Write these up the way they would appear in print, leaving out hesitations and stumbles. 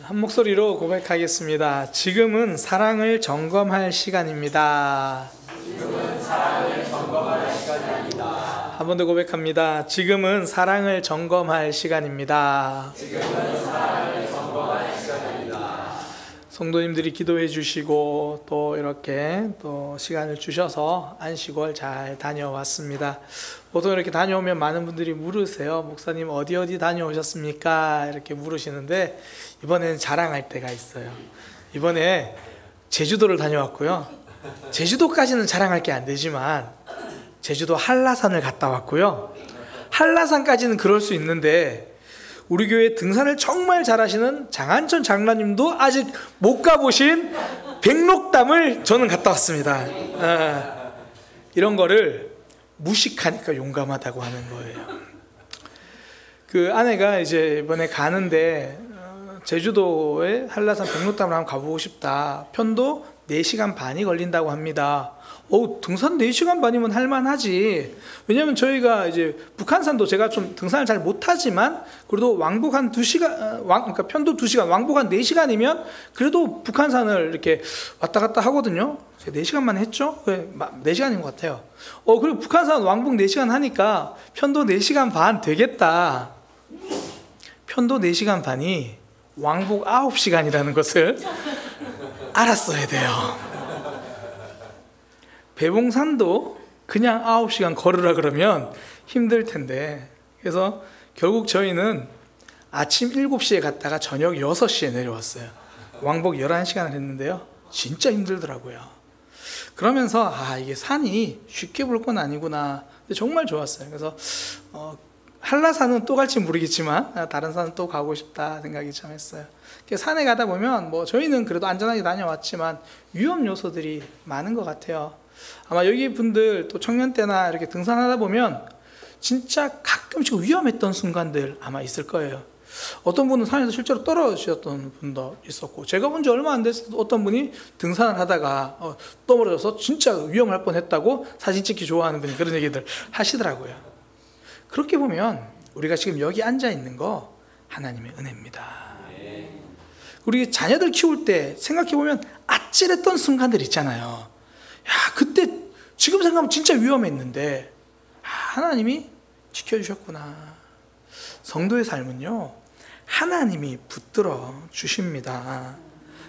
한 목소리로 고백하겠습니다. 지금은 사랑을 점검할 시간입니다. 지금은 사랑을 점검할 시간입니다. 한 번 더 고백합니다. 지금은 사랑을 점검할 시간입니다. 지금은 사랑을 점검할 시간입니다. 성도님들이 기도해 주시고 또 이렇게 또 시간을 주셔서 안식월 잘 다녀왔습니다. 보통 이렇게 다녀오면 많은 분들이 물으세요. 목사님 어디 다녀오셨습니까? 이렇게 물으시는데 이번에는 자랑할 때가 있어요. 이번에 제주도를 다녀왔고요. 제주도까지는 자랑할 게 안 되지만 제주도 한라산을 갔다 왔고요. 한라산까지는 그럴 수 있는데 우리 교회 등산을 정말 잘하시는 장한천 장로님도 아직 못 가보신 백록담을 저는 갔다 왔습니다. 이런 거를 무식하니까 용감하다고 하는 거예요. 그 아내가 이제 이번에 가는데 제주도에 한라산 백록담을 한번 가보고 싶다. 편도 4시간 반이 걸린다고 합니다. 등산 4시간 반이면 할만하지. 왜냐면 저희가 이제 북한산도 제가 좀 등산을 잘 못하지만 그래도 왕복 한 2시간, 그러니까 편도 2시간, 왕복 한 4시간이면 그래도 북한산을 이렇게 왔다 갔다 하거든요. 제가 4시간만 했죠? 4시간인 것 같아요. 그리고 북한산 왕복 4시간 하니까 편도 4시간 반 되겠다. 편도 4시간 반이 왕복 9시간이라는 것을 알았어야 돼요. 배봉산도 그냥 9시간 걸으라 그러면 힘들 텐데, 그래서 결국 저희는 아침 7시에 갔다가 저녁 6시에 내려왔어요. 왕복 11시간을 했는데요. 진짜 힘들더라고요. 그러면서 이게 산이 쉽게 볼 건 아니구나. 근데 정말 좋았어요. 그래서 한라산은 또 갈지 모르겠지만 다른 산은 또 가고 싶다 생각이 참 했어요. 산에 가다 보면 저희는 그래도 안전하게 다녀왔지만 위험 요소들이 많은 것 같아요. 아마 여기 분들 또 청년 때나 이렇게 등산하다 보면 진짜 가끔씩 위험했던 순간들 아마 있을 거예요. 어떤 분은 산에서 실제로 떨어지셨던 분도 있었고, 제가 본 지 얼마 안 됐을 때 어떤 분이 등산을 하다가 떨어져서 진짜 위험할 뻔했다고 사진 찍기 좋아하는 분이 그런 얘기들 하시더라고요. 그렇게 보면 우리가 지금 여기 앉아 있는 거 하나님의 은혜입니다. 우리 자녀들 키울 때 생각해보면 아찔했던 순간들 있잖아요. 그때 지금 생각하면 진짜 위험했는데 하나님이 지켜주셨구나. 성도의 삶은요, 하나님이 붙들어 주십니다.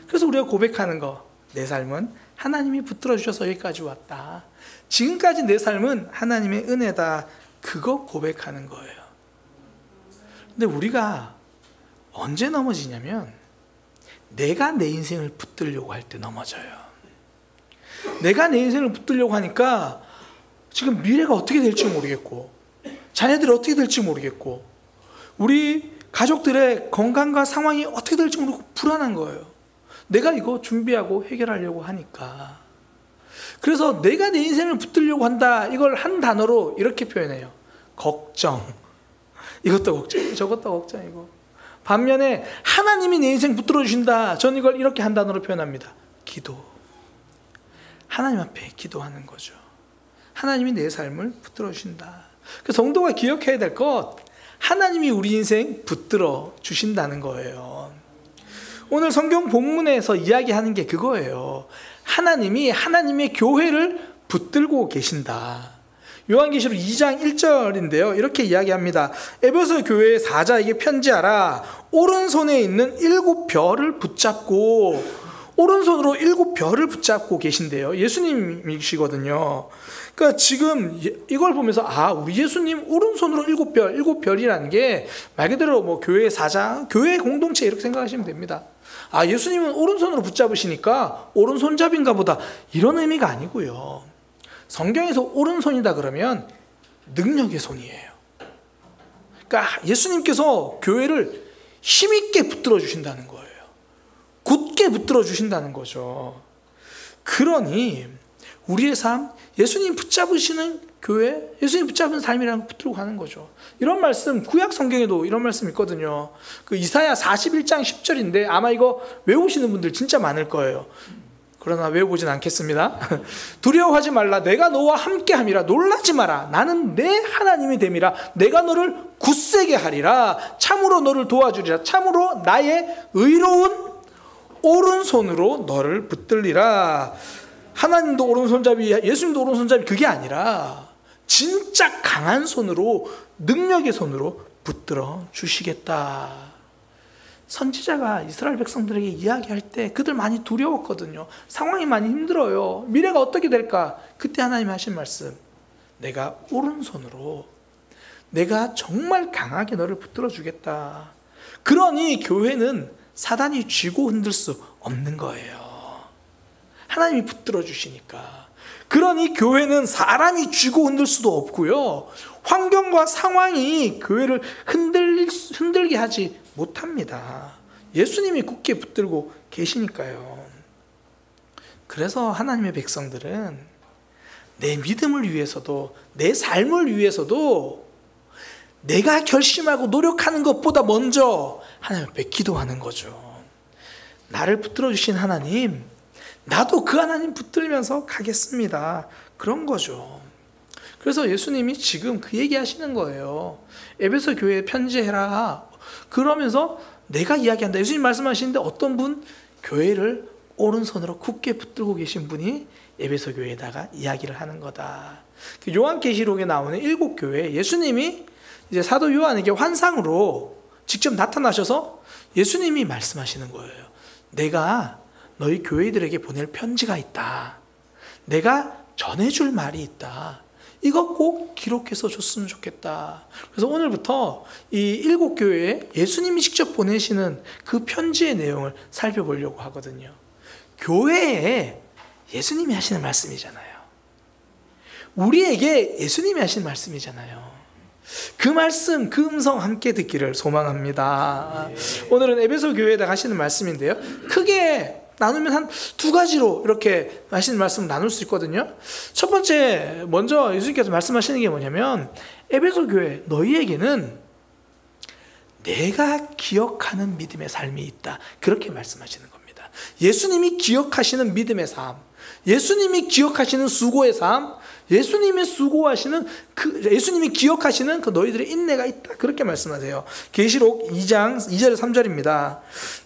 그래서 우리가 고백하는 거, 내 삶은 하나님이 붙들어 주셔서 여기까지 왔다. 지금까지 내 삶은 하나님의 은혜다. 그거 고백하는 거예요. 근데 우리가 언제 넘어지냐면 내가 내 인생을 붙들려고 할 때 넘어져요. 내가 내 인생을 붙들려고 하니까 지금 미래가 어떻게 될지 모르겠고, 자녀들이 어떻게 될지 모르겠고, 우리 가족들의 건강과 상황이 어떻게 될지 모르고 불안한 거예요. 내가 이거 준비하고 해결하려고 하니까. 그래서 내가 내 인생을 붙들려고 한다. 이걸 한 단어로 이렇게 표현해요. 걱정. 이것도 걱정, 저것도 걱정이고. 반면에 하나님이 내 인생 붙들어 주신다. 저는 이걸 이렇게 한 단어로 표현합니다. 기도. 하나님 앞에 기도하는 거죠. 하나님이 내 삶을 붙들어 주신다. 그 성도가 기억해야 될 것, 하나님이 우리 인생 붙들어 주신다는 거예요. 오늘 성경 본문에서 이야기하는 게 그거예요. 하나님이 하나님의 교회를 붙들고 계신다. 요한계시록 2장 1절인데요. 이렇게 이야기합니다. 에베소 교회의 사자에게 편지하라. 오른손에 있는 7별을 붙잡고, 오른손으로 7별을 붙잡고 계신데요. 예수님이시거든요. 그러니까 지금 이걸 보면서 우리 예수님 오른손으로 7별, 7별이라는 게 말 그대로 교회의 사자, 교회 공동체 이렇게 생각하시면 됩니다. 예수님은 오른손으로 붙잡으시니까 오른손잡인가 보다, 이런 의미가 아니고요. 성경에서 오른손이다 그러면 능력의 손이에요. 그러니까 예수님께서 교회를 힘있게 붙들어 주신다는 거예요. 굳게 붙들어 주신다는 거죠. 그러니 우리의 삶, 예수님 붙잡으시는 교회, 예수님 붙잡은 삶이라는 거 붙들고 가는 거죠. 이런 말씀, 구약 성경에도 이런 말씀 있거든요. 그 이사야 41장 10절인데 아마 이거 외우시는 분들 진짜 많을 거예요. 그러나 외워보진 않겠습니다. 두려워하지 말라. 내가 너와 함께함이라. 놀라지 마라. 나는 내 하나님이 됨이라. 내가 너를 굳세게 하리라. 참으로 너를 도와주리라. 참으로 나의 의로운 오른손으로 너를 붙들리라. 하나님도 오른손잡이, 예수님도 오른손잡이, 그게 아니라 진짜 강한 손으로, 능력의 손으로 붙들어 주시겠다. 선지자가 이스라엘 백성들에게 이야기할 때 그들 많이 두려웠거든요. 상황이 많이 힘들어요. 미래가 어떻게 될까? 그때 하나님이 하신 말씀, 내가 오른손으로 내가 정말 강하게 너를 붙들어 주겠다. 그러니 교회는 사단이 쥐고 흔들 수 없는 거예요. 하나님이 붙들어 주시니까. 그러니 교회는 사람이 쥐고 흔들 수도 없고요, 환경과 상황이 교회를 흔들게 하지 못합니다. 예수님이 굳게 붙들고 계시니까요. 그래서 하나님의 백성들은 내 믿음을 위해서도, 내 삶을 위해서도 내가 결심하고 노력하는 것보다 먼저 하나님 앞에 기도하는 거죠. 나를 붙들어 주신 하나님, 나도 그 하나님 붙들면서 가겠습니다. 그런 거죠. 그래서 예수님이 지금 그 얘기 하시는 거예요. 에베소 교회에 편지해라. 그러면서 내가 이야기한다. 예수님 말씀하시는데 어떤 분, 교회를 오른손으로 굳게 붙들고 계신 분이 에베소 교회에다가 이야기를 하는 거다. 요한계시록에 나오는 7교회, 예수님이 이제 사도 요한에게 환상으로 직접 나타나셔서 예수님이 말씀하시는 거예요. 내가 너희 교회들에게 보낼 편지가 있다. 내가 전해줄 말이 있다. 이거 꼭 기록해서 줬으면 좋겠다. 그래서 오늘부터 이 7교회에 예수님이 직접 보내시는 그 편지의 내용을 살펴보려고 하거든요. 교회에 예수님이 하시는 말씀이잖아요. 우리에게 예수님이 하시는 말씀이잖아요. 그 말씀, 그 음성 함께 듣기를 소망합니다. 오늘은 에베소 교회에다 하시는 말씀인데요, 크게 나누면 한 2가지로 이렇게 하시는 말씀을 나눌 수 있거든요. 첫 번째, 먼저 예수님께서 말씀하시는 게 뭐냐면, 에베소 교회, 너희에게는 내가 기억하는 믿음의 삶이 있다. 그렇게 말씀하시는 겁니다. 예수님이 기억하시는 믿음의 삶, 예수님이 기억하시는 수고의 삶, 예수님이 기억하시는 그 너희들의 인내가 있다. 그렇게 말씀하세요. 계시록 2장 2절 3절입니다.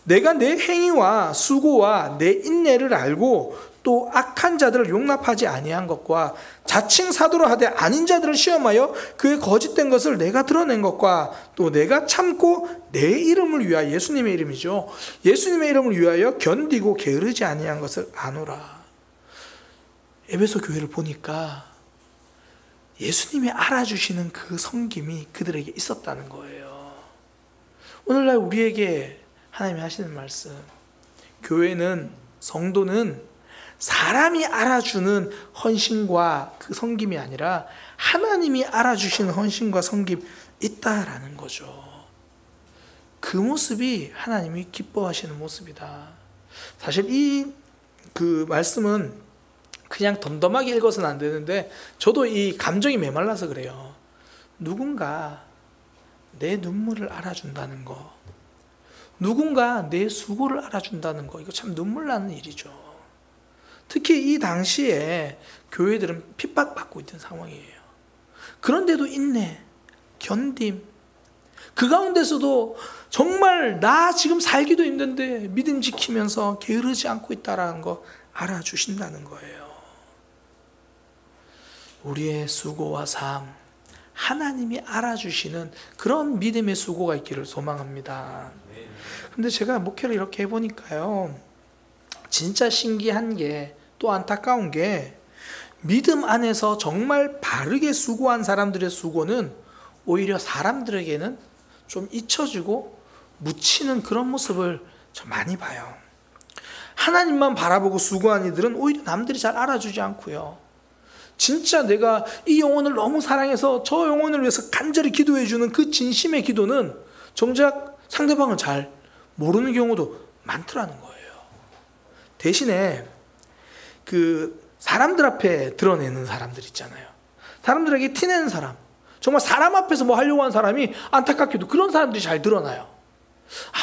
내가 내 행위와 수고와 내 인내를 알고 또 악한 자들을 용납하지 아니한 것과 자칭 사도로 하되 아닌 자들을 시험하여 그의 거짓된 것을 내가 드러낸 것과 또 내가 참고 내 이름을 위하여, 예수님의 이름이죠, 예수님의 이름을 위하여 견디고 게으르지 아니한 것을 아노라. 에베소 교회를 보니까 예수님이 알아주시는 그 섬김이 그들에게 있었다는 거예요. 오늘날 우리에게 하나님이 하시는 말씀, 교회는, 성도는 사람이 알아주는 헌신과 그 섬김이 아니라 하나님이 알아주시는 헌신과 섬김이 있다라는 거죠. 그 모습이 하나님이 기뻐하시는 모습이다. 사실 그 말씀은 그냥 덤덤하게 읽어서는 안 되는데, 저도 이 감정이 메말라서 그래요. 누군가 내 눈물을 알아준다는 거, 누군가 내 수고를 알아준다는 거, 이거 참 눈물 나는 일이죠. 특히 이 당시에 교회들은 핍박받고 있던 상황이에요. 그런데도 인내, 견딤, 그 가운데서도 정말 나 지금 살기도 힘든데 믿음 지키면서 게으르지 않고 있다는 거 알아주신다는 거예요. 우리의 수고와 삶, 하나님이 알아주시는 그런 믿음의 수고가 있기를 소망합니다. 근데 제가 목회를 이렇게 해보니까요, 진짜 신기한 게, 또 안타까운 게, 믿음 안에서 정말 바르게 수고한 사람들의 수고는 오히려 사람들에게는 좀 잊혀지고 묻히는 그런 모습을 좀 많이 봐요. 하나님만 바라보고 수고한 이들은 오히려 남들이 잘 알아주지 않고요, 진짜 내가 이 영혼을 너무 사랑해서 저 영혼을 위해서 간절히 기도해주는 그 진심의 기도는 정작 상대방을 잘 모르는 경우도 많더라는 거예요. 대신에 그 사람들 앞에 드러내는 사람들 있잖아요. 사람들에게 티내는 사람, 정말 사람 앞에서 뭐 하려고 하는 사람이 안타깝게도 그런 사람들이 잘 드러나요.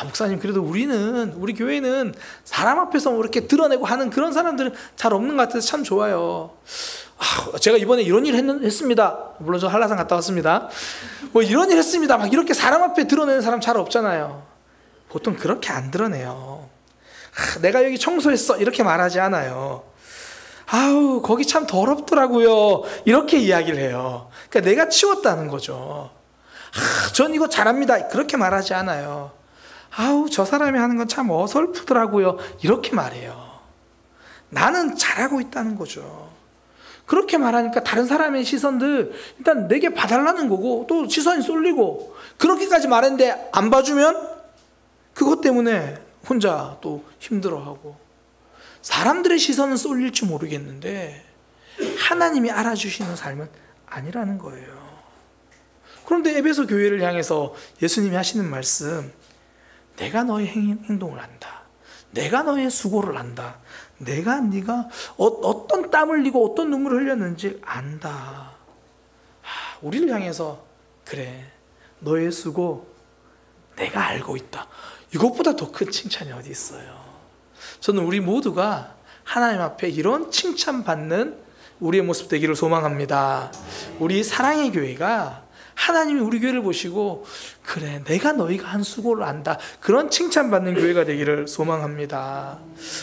목사님, 그래도 우리 교회는 사람 앞에서 뭐 이렇게 드러내고 하는 그런 사람들은 잘 없는 것 같아서 참 좋아요. 제가 이번에 이런 일 했습니다. 물론 저 한라산 갔다 왔습니다. 뭐 이런 일 했습니다. 막 이렇게 사람 앞에 드러내는 사람 잘 없잖아요. 보통 그렇게 안 드러내요. 내가 여기 청소했어 이렇게 말하지 않아요. 거기 참 더럽더라고요 이렇게 이야기를 해요. 그러니까 내가 치웠다는 거죠. 전 이거 잘합니다 그렇게 말하지 않아요. 저 사람이 하는 건 참 어설프더라고요 이렇게 말해요. 나는 잘하고 있다는 거죠. 그렇게 말하니까 다른 사람의 시선들 일단 내게 봐달라는 거고, 또 시선이 쏠리고, 그렇게까지 말했는데 안 봐주면 그것 때문에 혼자 또 힘들어하고, 사람들의 시선은 쏠릴지 모르겠는데 하나님이 알아주시는 삶은 아니라는 거예요. 그런데 에베소 교회를 향해서 예수님이 하시는 말씀, 내가 너의 행동을 안다. 내가 너의 수고를 안다. 내가 네가 어떤 땀을 흘리고 어떤 눈물을 흘렸는지 안다. 우리를 향해서 그래, 너의 수고 내가 알고 있다. 이것보다 더 큰 칭찬이 어디 있어요. 저는 우리 모두가 하나님 앞에 이런 칭찬받는 우리의 모습 되기를 소망합니다. 우리 사랑의 교회가 하나님이 우리 교회를 보시고 그래, 내가 너희가 한 수고를 안다, 그런 칭찬받는 교회가 되기를 소망합니다.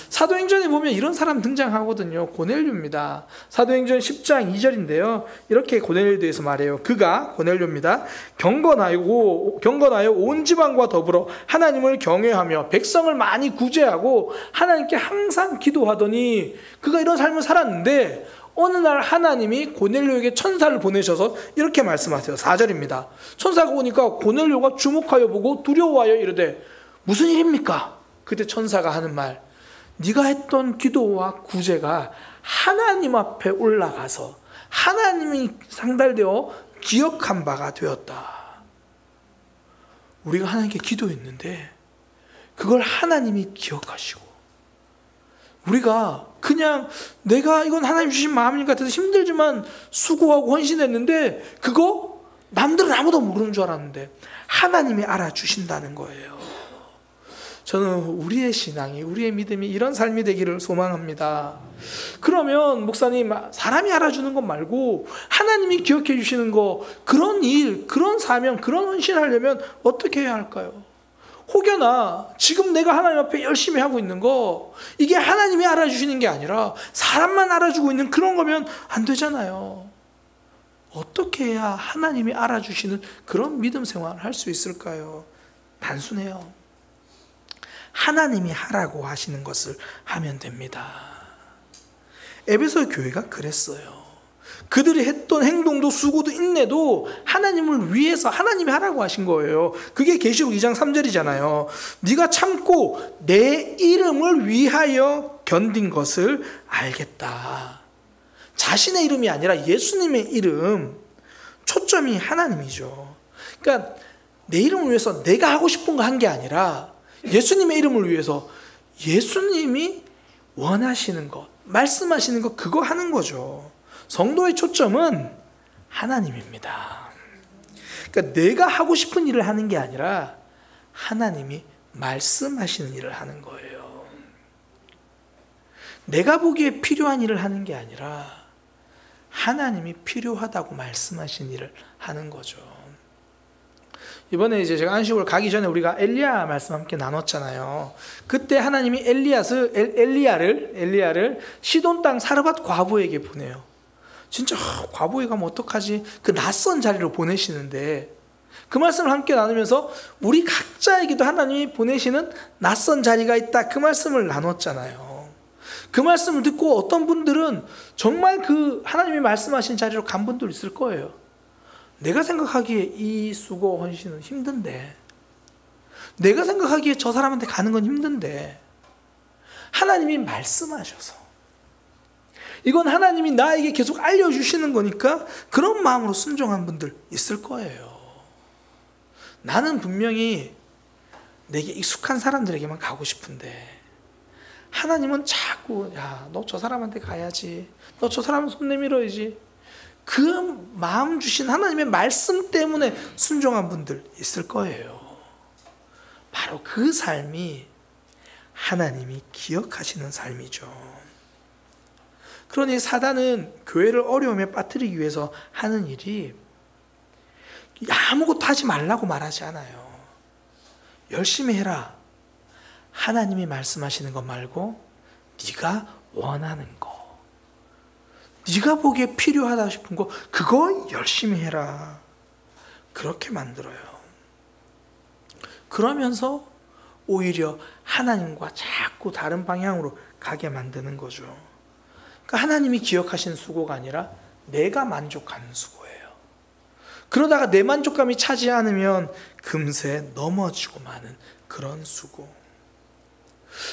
사도행전에 보면 이런 사람 등장하거든요. 고넬료입니다. 사도행전 10장 2절인데요 이렇게 고넬료에 대해서 말해요. 그가, 고넬료입니다, 경건하여 온 지방과 더불어 하나님을 경외하며 백성을 많이 구제하고 하나님께 항상 기도하더니, 그가 이런 삶을 살았는데 어느 날 하나님이 고넬료에게 천사를 보내셔서 이렇게 말씀하세요. 4절입니다. 천사가 오니까 고넬료가 주목하여 보고 두려워하여 이르되 무슨 일입니까? 그때 천사가 하는 말, 네가 했던 기도와 구제가 하나님 앞에 올라가서 하나님이 상달되어 기억한 바가 되었다. 우리가 하나님께 기도했는데 그걸 하나님이 기억하시고, 우리가 그냥 내가 이건 하나님 주신 마음인 것 같아서 힘들지만 수고하고 헌신했는데 그거 남들은 아무도 모르는 줄 알았는데 하나님이 알아주신다는 거예요. 저는 우리의 신앙이, 우리의 믿음이 이런 삶이 되기를 소망합니다. 그러면 목사님, 사람이 알아주는 것 말고 하나님이 기억해 주시는 거, 그런 일, 그런 사명, 그런 헌신하려면 어떻게 해야 할까요? 혹여나 지금 내가 하나님 앞에 열심히 하고 있는 거, 이게 하나님이 알아주시는 게 아니라 사람만 알아주고 있는 그런 거면 안 되잖아요. 어떻게 해야 하나님이 알아주시는 그런 믿음 생활을 할 수 있을까요? 단순해요. 하나님이 하라고 하시는 것을 하면 됩니다. 에베소 교회가 그랬어요. 그들이 했던 행동도 수고도 인내도 하나님을 위해서 하나님이 하라고 하신 거예요. 그게 계시록 2장 3절이잖아요. 네가 참고 내 이름을 위하여 견딘 것을 알겠다. 자신의 이름이 아니라 예수님의 이름, 초점이 하나님이죠. 그러니까 내 이름을 위해서 내가 하고 싶은 거 한 게 아니라 예수님의 이름을 위해서 예수님이 원하시는 것, 말씀하시는 것, 그거 하는 거죠. 성도의 초점은 하나님입니다. 그러니까 내가 하고 싶은 일을 하는 게 아니라 하나님이 말씀하시는 일을 하는 거예요. 내가 보기에 필요한 일을 하는 게 아니라 하나님이 필요하다고 말씀하신 일을 하는 거죠. 이번에 이제 제가 안식을 가기 전에 우리가 엘리야 말씀 함께 나눴잖아요. 그때 하나님이 엘리야를 시돈 땅 사르밧 과부에게 보내요. 진짜 과부에 가면 어떡하지? 그 낯선 자리로 보내시는데, 그 말씀을 함께 나누면서 우리 각자에게도 하나님이 보내시는 낯선 자리가 있다, 그 말씀을 나눴잖아요. 그 말씀을 듣고 어떤 분들은 정말 그 하나님이 말씀하신 자리로 간 분도 있을 거예요. 내가 생각하기에 이 수고 헌신은 힘든데, 내가 생각하기에 저 사람한테 가는 건 힘든데, 하나님이 말씀하셔서 이건 하나님이 나에게 계속 알려주시는 거니까 그런 마음으로 순종한 분들 있을 거예요. 나는 분명히 내게 익숙한 사람들에게만 가고 싶은데 하나님은 자꾸, 야, 너 저 사람한테 가야지, 너 저 사람 손 내밀어야지, 그 마음 주신 하나님의 말씀 때문에 순종한 분들 있을 거예요. 바로 그 삶이 하나님이 기억하시는 삶이죠. 그러니 사단은 교회를 어려움에 빠뜨리기 위해서 하는 일이 아무것도 하지 말라고 말하지 않아요. 열심히 해라. 하나님이 말씀하시는 것 말고 네가 원하는 거, 네가 보기에 필요하다 싶은 거 그거 열심히 해라. 그렇게 만들어요. 그러면서 오히려 하나님과 자꾸 다른 방향으로 가게 만드는 거죠. 그러니까 하나님이 기억하신 수고가 아니라 내가 만족하는 수고예요. 그러다가 내 만족감이 차지 않으면 금세 넘어지고 마는 그런 수고.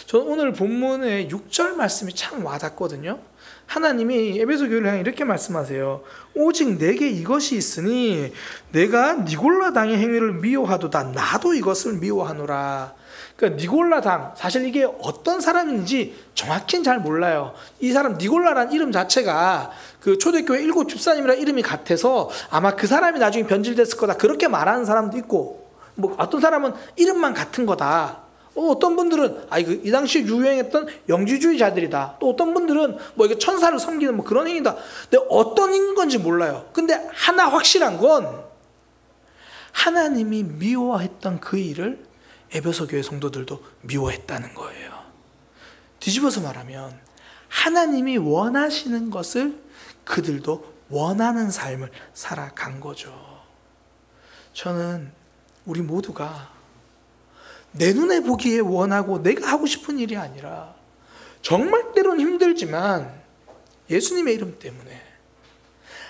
저는 오늘 본문의 6절 말씀이 참 와닿거든요. 하나님이 에베소 교회를 향해 이렇게 말씀하세요. 오직 내게 이것이 있으니 내가 니골라 당의 행위를 미워하도다 나도 이것을 미워하노라. 그러니까 니골라 당, 사실 이게 어떤 사람인지 정확히는 잘 몰라요. 이 사람 니골라라는 이름 자체가 그 초대교회 일곱 집사님이라는 이름이 같아서 아마 그 사람이 나중에 변질됐을 거다 그렇게 말하는 사람도 있고, 뭐 어떤 사람은 이름만 같은 거다. 어떤 분들은 이 당시에 유행했던 영지주의자들이다. 또 어떤 분들은 뭐 이게 천사를 섬기는 뭐 그런 행위다. 근데 어떤 행위인 건지 몰라요. 근데 하나 확실한 건 하나님이 미워했던 그 일을 에베소 교회 성도들도 미워했다는 거예요. 뒤집어서 말하면 하나님이 원하시는 것을 그들도 원하는 삶을 살아간 거죠. 저는 우리 모두가 내 눈에 보기에 원하고 내가 하고 싶은 일이 아니라 정말 때로는 힘들지만 예수님의 이름 때문에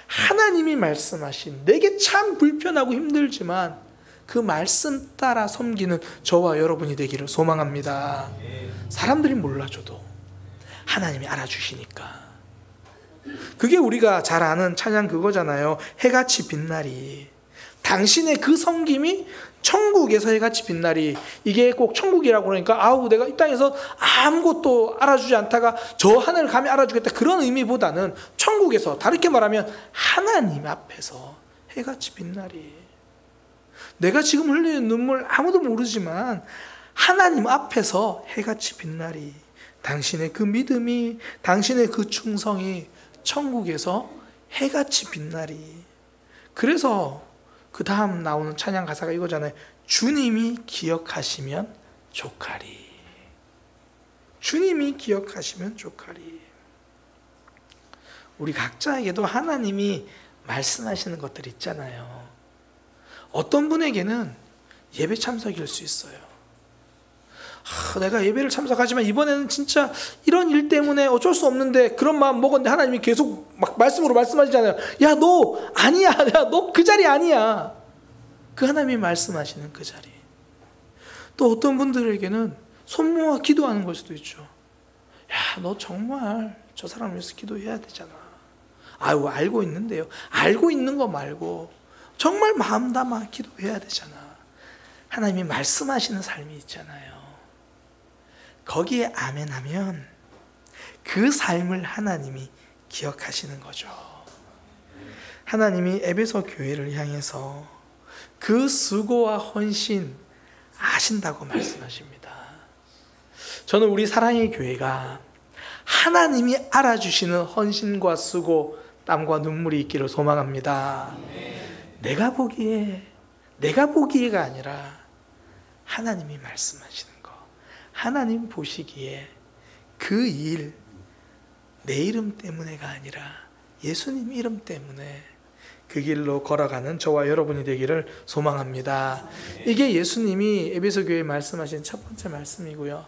하나님이 말씀하신 내게 참 불편하고 힘들지만 그 말씀 따라 섬기는 저와 여러분이 되기를 소망합니다. 사람들이 몰라줘도 하나님이 알아주시니까. 그게 우리가 잘 아는 찬양 그거잖아요. 해같이 빛나리. 당신의 그 섬김이 천국에서 해같이 빛나리. 이게 꼭 천국이라고 그러니까 내가 이 땅에서 아무것도 알아주지 않다가 저 하늘 가면 알아주겠다 그런 의미보다는 천국에서, 다르게 말하면 하나님 앞에서 해같이 빛나리. 내가 지금 흘리는 눈물 아무도 모르지만 하나님 앞에서 해같이 빛나리. 당신의 그 믿음이, 당신의 그 충성이 천국에서 해같이 빛나리. 그래서 그 다음 나오는 찬양 가사가 이거잖아요. 주님이 기억하시면 좋가리. 주님이 기억하시면 좋가리. 우리 각자에게도 하나님이 말씀하시는 것들 있잖아요. 어떤 분에게는 예배 참석일 수 있어요. 내가 예배를 참석하지만 이번에는 진짜 이런 일 때문에 어쩔 수 없는데 그런 마음 먹었는데 하나님이 계속 막 말씀으로 말씀하시잖아요. 야, 너 아니야. 야, 너 그 자리 아니야. 그 하나님이 말씀하시는 그 자리. 또 어떤 분들에게는 손 모아 기도하는 걸 수도 있죠. 야, 너 정말 저 사람을 위해서 기도해야 되잖아. 알고 있는데요. 알고 있는 거 말고 정말 마음 담아 기도해야 되잖아. 하나님이 말씀하시는 삶이 있잖아요. 거기에 아멘하면 그 삶을 하나님이 기억하시는 거죠. 하나님이 에베소 교회를 향해서 그 수고와 헌신 아신다고 말씀하십니다. 저는 우리 사랑의 교회가 하나님이 알아주시는 헌신과 수고, 땀과 눈물이 있기를 소망합니다. 내가 보기에가 아니라 하나님이 말씀하시는 거, 하나님 보시기에 그 일 내 이름 때문에가 아니라 예수님 이름 때문에 그 길로 걸어가는 저와 여러분이 되기를 소망합니다. 이게 예수님이 에베소 교회에 말씀하신 첫 번째 말씀이고요.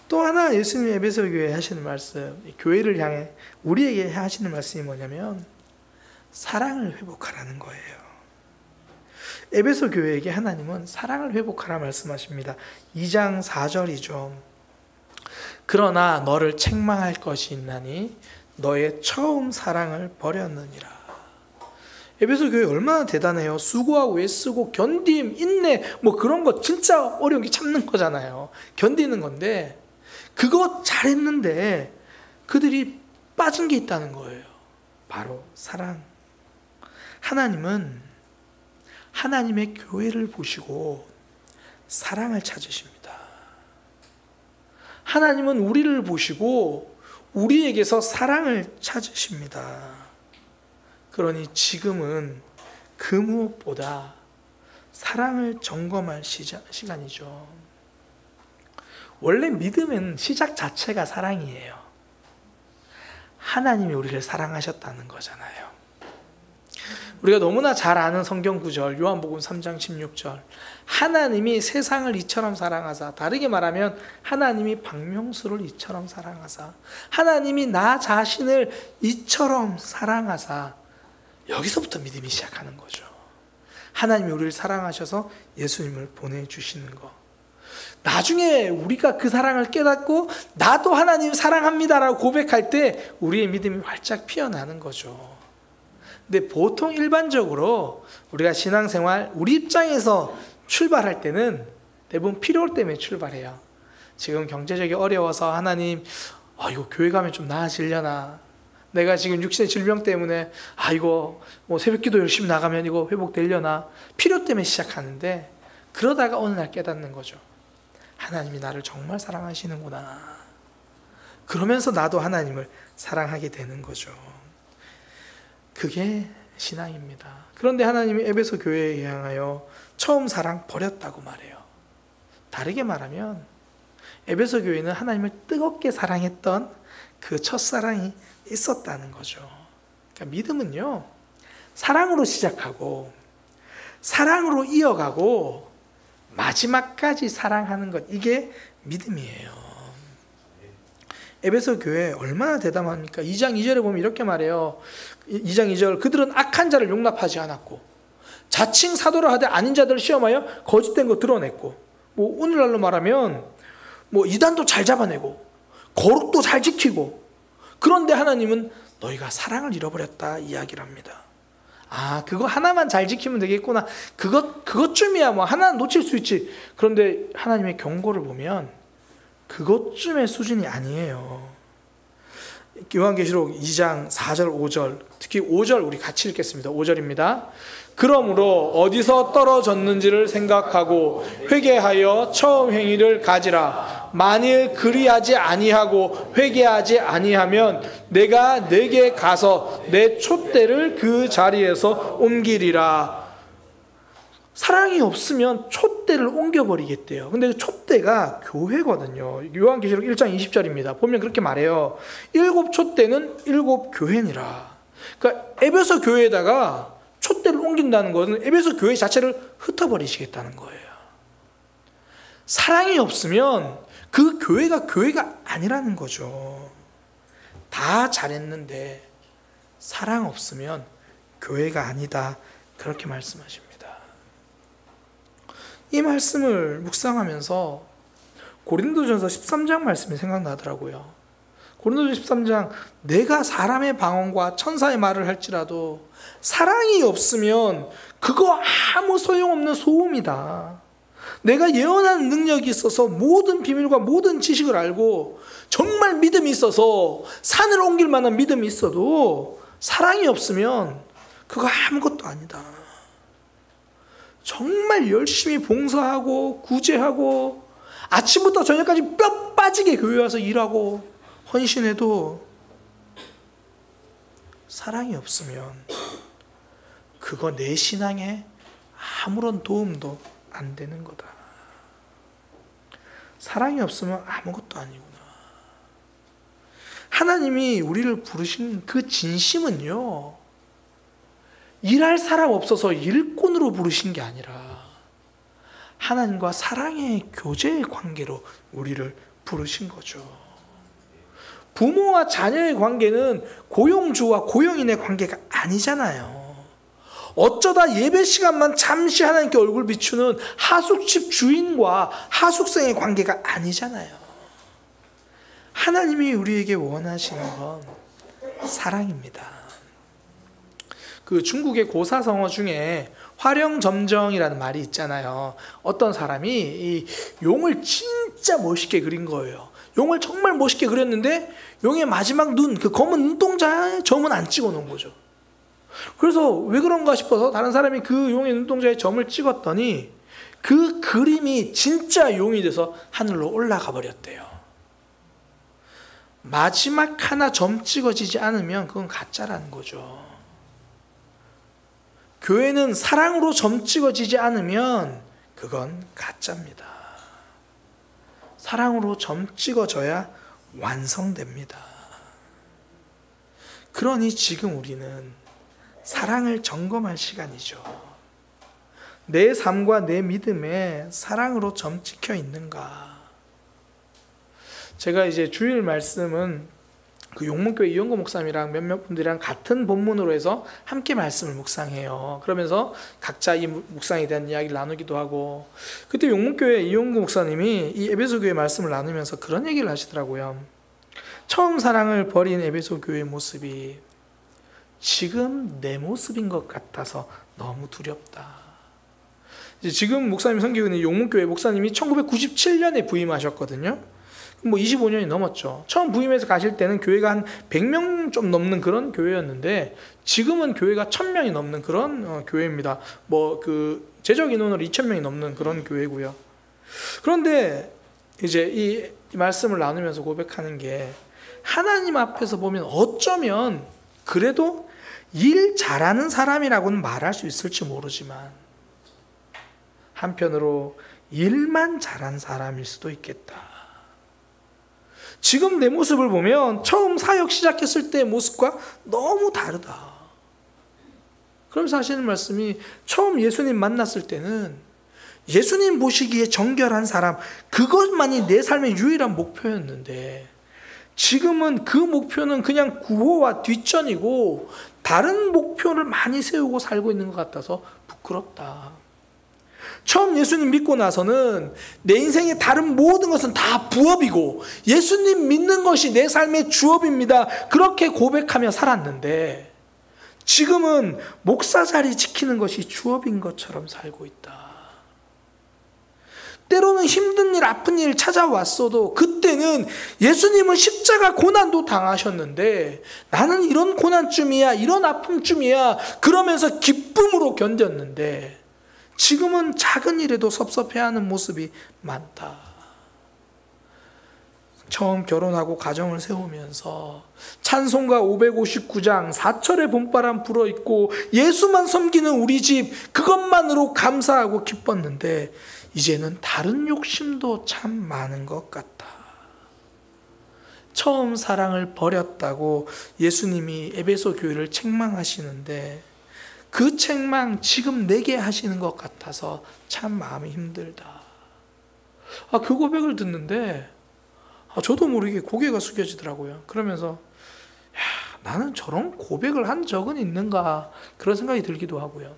또 하나 예수님이 에베소 교회에 하시는 말씀, 교회를 향해 우리에게 하시는 말씀이 뭐냐면 사랑을 회복하라는 거예요. 에베소 교회에게 하나님은 사랑을 회복하라 말씀하십니다. 2장 4절이죠. 그러나 너를 책망할 것이 있나니 너의 처음 사랑을 버렸느니라. 에베소 교회 얼마나 대단해요. 수고하고 애쓰고 견딤, 인내, 뭐 그런 거 진짜 어려운 게 참는 거잖아요. 견디는 건데 그거 잘했는데 그들이 빠진 게 있다는 거예요. 바로 사랑. 하나님은 하나님의 교회를 보시고 사랑을 찾으십니다. 하나님은 우리를 보시고 우리에게서 사랑을 찾으십니다. 그러니 지금은 그 무엇보다 사랑을 점검할 시간이죠. 원래 믿음은 시작 자체가 사랑이에요. 하나님이 우리를 사랑하셨다는 거잖아요. 우리가 너무나 잘 아는 성경 구절 요한복음 3장 16절, 하나님이 세상을 이처럼 사랑하사, 다르게 말하면 하나님이 박명수를 이처럼 사랑하사, 하나님이 나 자신을 이처럼 사랑하사, 여기서부터 믿음이 시작하는 거죠. 하나님이 우리를 사랑하셔서 예수님을 보내주시는 거. 나중에 우리가 그 사랑을 깨닫고 나도 하나님 사랑합니다라고 고백할 때 우리의 믿음이 활짝 피어나는 거죠. 근데 보통 일반적으로 우리가 신앙생활, 우리 입장에서 출발할 때는 대부분 필요 때문에 출발해요. 지금 경제적이 어려워서 하나님, 이거 교회 가면 좀 나아지려나? 내가 지금 육신의 질병 때문에 이거 뭐 새벽기도 열심히 나가면 이거 회복되려나? 필요 때문에 시작하는데, 그러다가 어느 날 깨닫는 거죠. 하나님이 나를 정말 사랑하시는구나. 그러면서 나도 하나님을 사랑하게 되는 거죠. 그게 신앙입니다. 그런데 하나님이 에베소 교회에 향하여 처음 사랑 버렸다고 말해요. 다르게 말하면 에베소 교회는 하나님을 뜨겁게 사랑했던 그 첫사랑이 있었다는 거죠. 그러니까 믿음은요, 사랑으로 시작하고 사랑으로 이어가고 마지막까지 사랑하는 것, 이게 믿음이에요. 에베소 교회 얼마나 대담합니까? 2장 2절에 보면 이렇게 말해요. 2장 2절, 그들은 악한 자를 용납하지 않았고 자칭 사도라 하되 아닌 자들을 시험하여 거짓된 거 드러냈고, 뭐 오늘날로 말하면 뭐 이단도 잘 잡아내고 거룩도 잘 지키고, 그런데 하나님은 너희가 사랑을 잃어버렸다 이야기를 합니다. 그거 하나만 잘 지키면 되겠구나, 그것쯤이야 뭐 하나 놓칠 수 있지. 그런데 하나님의 경고를 보면 그것쯤의 수준이 아니에요. 요한계시록 2장 4절 5절, 특히 5절 우리 같이 읽겠습니다. 5절입니다. 그러므로 어디서 떨어졌는지를 생각하고 회개하여 처음 행위를 가지라. 만일 그리하지 아니하고 회개하지 아니하면 내가 내게 가서 내 촛대를 그 자리에서 옮기리라. 사랑이 없으면 촛대를 옮겨버리겠대요. 근데 촛대가 교회거든요. 요한계시록 1장 20절입니다. 보면 그렇게 말해요. 7 촛대는 7 교회니라. 그러니까 에베소 교회에다가 촛대를 옮긴다는 것은 에베소 교회 자체를 흩어버리시겠다는 거예요. 사랑이 없으면 그 교회가 아니라는 거죠. 다 잘했는데 사랑 없으면 교회가 아니다, 그렇게 말씀하십니다. 이 말씀을 묵상하면서 고린도전서 13장 말씀이 생각나더라고요. 고린도전서 13장, 내가 사람의 방언과 천사의 말을 할지라도 사랑이 없으면 그거 아무 소용없는 소음이다. 내가 예언하는 능력이 있어서 모든 비밀과 모든 지식을 알고 정말 믿음이 있어서 산을 옮길 만한 믿음이 있어도 사랑이 없으면 그거 아무것도 아니다. 정말 열심히 봉사하고 구제하고 아침부터 저녁까지 뼈 빠지게 교회 와서 일하고 헌신해도 사랑이 없으면 그거 내 신앙에 아무런 도움도 안 되는 거다. 사랑이 없으면 아무것도 아니구나. 하나님이 우리를 부르신 그 진심은요, 일할 사람 없어서 일꾼으로 부르신 게 아니라 하나님과 사랑의 교제의 관계로 우리를 부르신 거죠. 부모와 자녀의 관계는 고용주와 고용인의 관계가 아니잖아요. 어쩌다 예배 시간만 잠시 하나님께 얼굴 비추는 하숙집 주인과 하숙생의 관계가 아니잖아요. 하나님이 우리에게 원하시는 건 사랑입니다. 그 중국의 고사성어 중에 화령점정이라는 말이 있잖아요. 어떤 사람이 이 용을 진짜 멋있게 그린 거예요. 용을 정말 멋있게 그렸는데 용의 마지막 눈, 그 검은 눈동자에 점은 안 찍어 놓은 거죠. 그래서 왜 그런가 싶어서 다른 사람이 그 용의 눈동자에 점을 찍었더니 그 그림이 진짜 용이 돼서 하늘로 올라가 버렸대요. 마지막 하나 점 찍어지지 않으면 그건 가짜라는 거죠. 교회는 사랑으로 점 찍어지지 않으면 그건 가짜입니다. 사랑으로 점 찍어져야 완성됩니다. 그러니 지금 우리는 사랑을 점검할 시간이죠. 내 삶과 내 믿음에 사랑으로 점 찍혀 있는가? 제가 이제 주일 말씀은 그 용문교회 이용구 목사님이랑 몇몇 분들이랑 같은 본문으로 해서 함께 말씀을 묵상해요. 그러면서 각자 이 묵상에 대한 이야기를 나누기도 하고, 그때 용문교회 이용구 목사님이 이 에베소 교회 말씀을 나누면서 그런 얘기를 하시더라고요. 처음 사랑을 버린 에베소 교회의 모습이 지금 내 모습인 것 같아서 너무 두렵다. 이제 지금 목사님 섬기고 있는 용문교회 목사님이 1997년에 부임하셨거든요. 뭐 25년이 넘었죠. 처음 부임해서 가실 때는 교회가 한 100명 좀 넘는 그런 교회였는데 지금은 교회가 1000명이 넘는 그런 교회입니다. 뭐 그 재적 인원으로 2000명이 넘는 그런 교회고요. 그런데 이제 이 말씀을 나누면서 고백하는 게, 하나님 앞에서 보면 어쩌면 그래도 일 잘하는 사람이라고는 말할 수 있을지 모르지만 한편으로 일만 잘한 사람일 수도 있겠다. 지금 내 모습을 보면 처음 사역 시작했을 때의 모습과 너무 다르다. 그러면서 하시는 말씀이, 처음 예수님 만났을 때는 예수님 보시기에 정결한 사람, 그것만이 내 삶의 유일한 목표였는데 지금은 그 목표는 그냥 구호와 뒷전이고 다른 목표를 많이 세우고 살고 있는 것 같아서 부끄럽다. 처음 예수님 믿고 나서는 내 인생의 다른 모든 것은 다 부업이고 예수님 믿는 것이 내 삶의 주업입니다, 그렇게 고백하며 살았는데 지금은 목사 자리 지키는 것이 주업인 것처럼 살고 있다. 때로는 힘든 일, 아픈 일 찾아왔어도 그때는 예수님은 십자가 고난도 당하셨는데 나는 이런 고난쯤이야, 이런 아픔쯤이야 그러면서 기쁨으로 견뎠는데 지금은 작은 일에도 섭섭해하는 모습이 많다. 처음 결혼하고 가정을 세우면서 찬송가 559장 4철의 봄바람 불어있고 예수만 섬기는 우리 집, 그것만으로 감사하고 기뻤는데 이제는 다른 욕심도 참 많은 것 같다. 처음 사랑을 버렸다고 예수님이 에베소 교회를 책망하시는데 그 책망 지금 내게 하시는 것 같아서 참 마음이 힘들다. 그 고백을 듣는데 저도 모르게 고개가 숙여지더라고요. 그러면서 나는 저런 고백을 한 적은 있는가, 그런 생각이 들기도 하고요.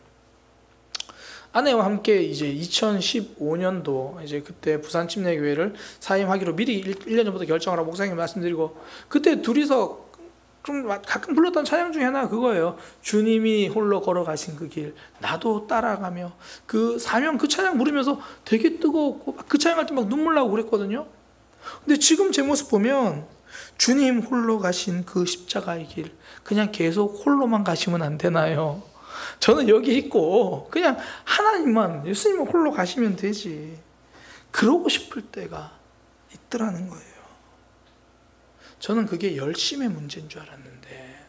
아내와 함께 이제 2015년도 이제 그때 부산 침례교회를 사임하기로 미리 1년 전부터 결정을 하고 목사님 말씀드리고, 그때 둘이서 좀 가끔 불렀던 찬양 중에 하나가 그거예요. 주님이 홀로 걸어가신 그 길 나도 따라가며, 그 사명 그 찬양 부르면서 되게 뜨거웠고 그 찬양할 때 막 눈물 나고 그랬거든요. 근데 지금 제 모습 보면 주님 홀로 가신 그 십자가의 길 그냥 계속 홀로만 가시면 안 되나요? 저는 여기 있고 그냥 하나님만, 예수님은 홀로 가시면 되지, 그러고 싶을 때가 있더라는 거예요. 저는 그게 열심의 문제인 줄 알았는데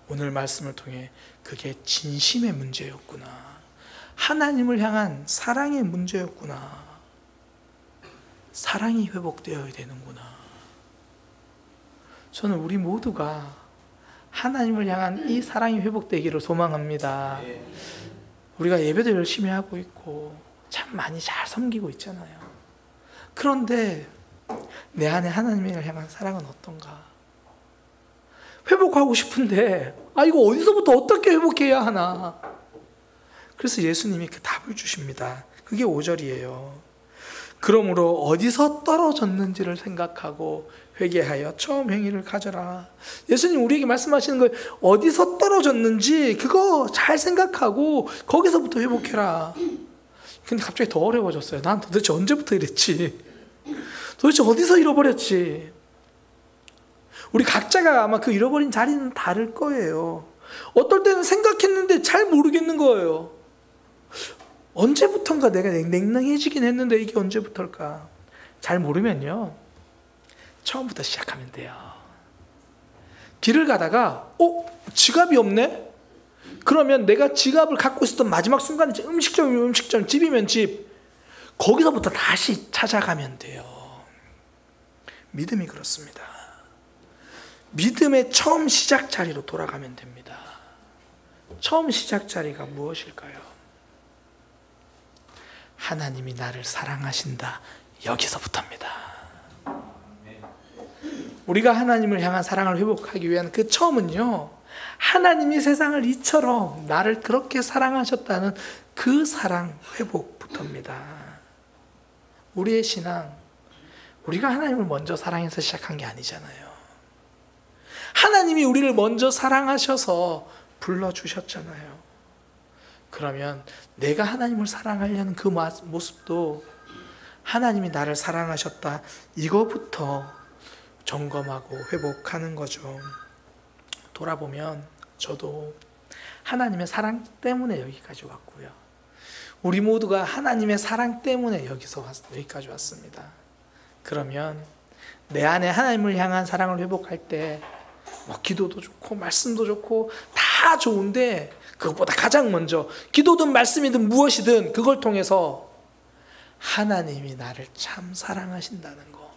오늘 말씀을 통해 그게 진심의 문제였구나, 하나님을 향한 사랑의 문제였구나, 사랑이 회복되어야 되는구나. 저는 우리 모두가 하나님을 향한 이 사랑이 회복되기를 소망합니다. 우리가 예배도 열심히 하고 있고 참 많이 잘 섬기고 있잖아요. 그런데 내 안에 하나님을 향한 사랑은 어떤가? 회복하고 싶은데 이거 어디서부터 어떻게 회복해야 하나? 그래서 예수님이 그 답을 주십니다. 그게 5절이에요. 그러므로 어디서 떨어졌는지를 생각하고 회개하여 처음 행위를 가져라. 예수님 우리에게 말씀하시는 거예요. 어디서 떨어졌는지 그거 잘 생각하고 거기서부터 회복해라. 근데 갑자기 더 어려워졌어요. 난 도대체 언제부터 이랬지? 도대체 어디서 잃어버렸지? 우리 각자가 아마 그 잃어버린 자리는 다를 거예요. 어떨 때는 생각했는데 잘 모르겠는 거예요. 언제부턴가 내가 냉랭해지긴 했는데 이게 언제부터일까? 잘 모르면요, 처음부터 시작하면 돼요. 길을 가다가 지갑이 없네? 그러면 내가 지갑을 갖고 있었던 마지막 순간에 음식점이면 음식점, 집이면 집, 거기서부터 다시 찾아가면 돼요. 믿음이 그렇습니다. 믿음의 처음 시작 자리로 돌아가면 됩니다. 처음 시작 자리가 무엇일까요? 하나님이 나를 사랑하신다. 여기서부터입니다. 우리가 하나님을 향한 사랑을 회복하기 위한 그 처음은요, 하나님이 세상을 이처럼 나를 그렇게 사랑하셨다는 그 사랑 회복부터입니다. 우리의 신앙, 우리가 하나님을 먼저 사랑해서 시작한 게 아니잖아요. 하나님이 우리를 먼저 사랑하셔서 불러주셨잖아요. 그러면 내가 하나님을 사랑하려는 그 모습도 하나님이 나를 사랑하셨다, 이거부터 점검하고 회복하는 거죠. 돌아보면 저도 하나님의 사랑 때문에 여기까지 왔고요, 우리 모두가 하나님의 사랑 때문에 여기까지 왔습니다. 그러면 내 안에 하나님을 향한 사랑을 회복할 때 기도도 좋고 말씀도 좋고 다 좋은데, 그것보다 가장 먼저 기도든 말씀이든 무엇이든 그걸 통해서 하나님이 나를 참 사랑하신다는 거,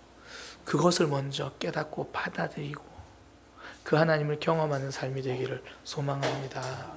그것을 먼저 깨닫고 받아들이고 그 하나님을 경험하는 삶이 되기를 소망합니다.